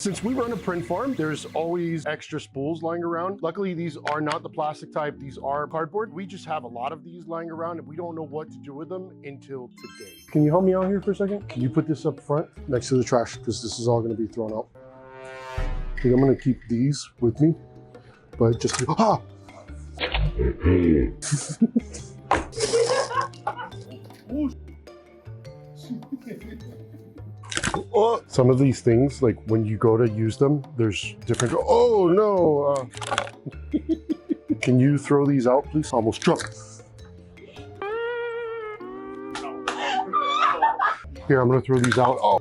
Since we run a print farm, there's always extra spools lying around. Luckily, these are not the plastic type. These are cardboard. We just have a lot of these lying around and we don't know what to do with them until today. Can you help me out here for a second? Can you put this up front next to the trash because this is all going to be thrown out. I think I'm going to keep these with me, but just, ah! Some of these things, like when you go to use them, there's different, oh no! Can you throw these out, please? Almost dropped. Here, I'm gonna throw these out. Oh.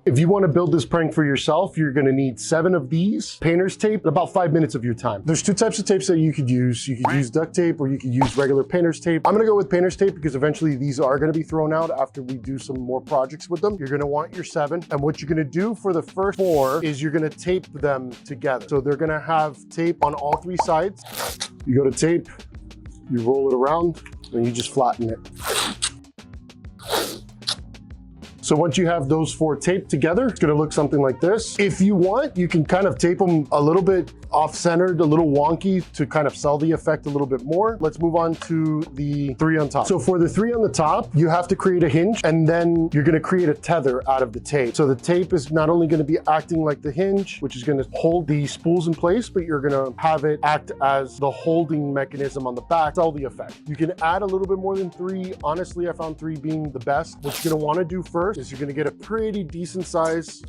If you want to build this prank for yourself, you're going to need 7 of these painter's tape, about 5 minutes of your time. There's 2 types of tapes that you could use. You could use duct tape or you could use regular painter's tape. I'm going to go with painter's tape because eventually these are going to be thrown out after we do some more projects with them. You're going to want your 7. And what you're going to do for the first 4 is you're going to tape them together. So they're going to have tape on all 3 sides. You go to tape, you roll it around, and you just flatten it. So once you have those 4 taped together, it's gonna look something like this. If you want, you can kind of tape them a little bit off-centered, a little wonky to kind of sell the effect a little bit more. Let's move on to the 3 on top. So for the 3 on the top, you have to create a hinge and then you're gonna create a tether out of the tape. So the tape is not only gonna be acting like the hinge, which is gonna hold the spools in place, but you're gonna have it act as the holding mechanism on the back, sell the effect. You can add a little bit more than 3. Honestly, I found 3 being the best. What you're gonna wanna do first is you're gonna get a pretty decent size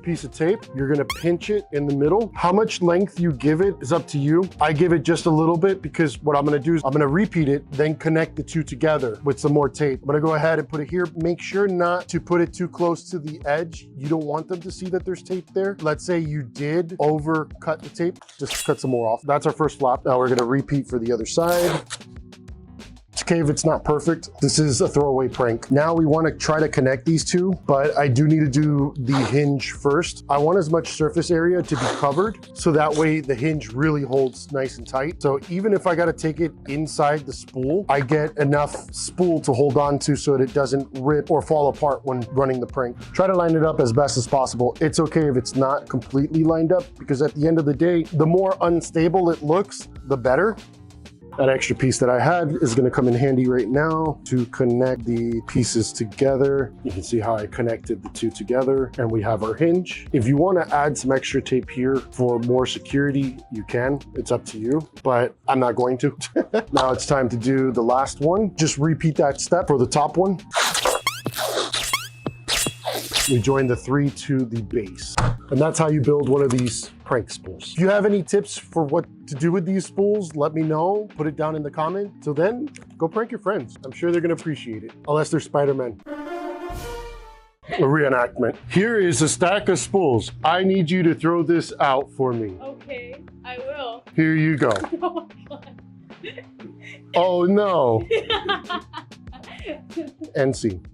piece of tape. You're gonna pinch it in the middle. How much length you give it is up to you. I give it just a little bit because what I'm gonna do is I'm gonna repeat it, then connect the 2 together with some more tape. I'm gonna go ahead and put it here. Make sure not to put it too close to the edge. You don't want them to see that there's tape there. Let's say you did overcut the tape, just cut some more off. That's our first flap. Now we're gonna repeat for the other side. It's okay if it's not perfect. This is a throwaway prank. Now we want to try to connect these 2, but I do need to do the hinge first. I want as much surface area to be covered, so that way the hinge really holds nice and tight. So even if I got to take it inside the spool, I get enough spool to hold on to so that it doesn't rip or fall apart when running the prank. Try to line it up as best as possible. It's okay if it's not completely lined up, because at the end of the day, the more unstable it looks, the better. That extra piece that I had is going to come in handy right now to connect the pieces together. You can see how I connected the 2 together and we have our hinge. If you want to add some extra tape here for more security, you can. It's up to you, but I'm not going to. Now it's time to do the last one. Just repeat that step for the top one. We join the 3 to the base. And that's how you build one of these prank spools. If you have any tips for what to do with these spools, let me know. Put it down in the comment. Till then, go prank your friends. I'm sure they're gonna appreciate it, unless they're Spider-Man. A reenactment. Here is a stack of spools. I need you to throw this out for me. Okay, I will. Here you go. Oh, God. Oh no. End scene.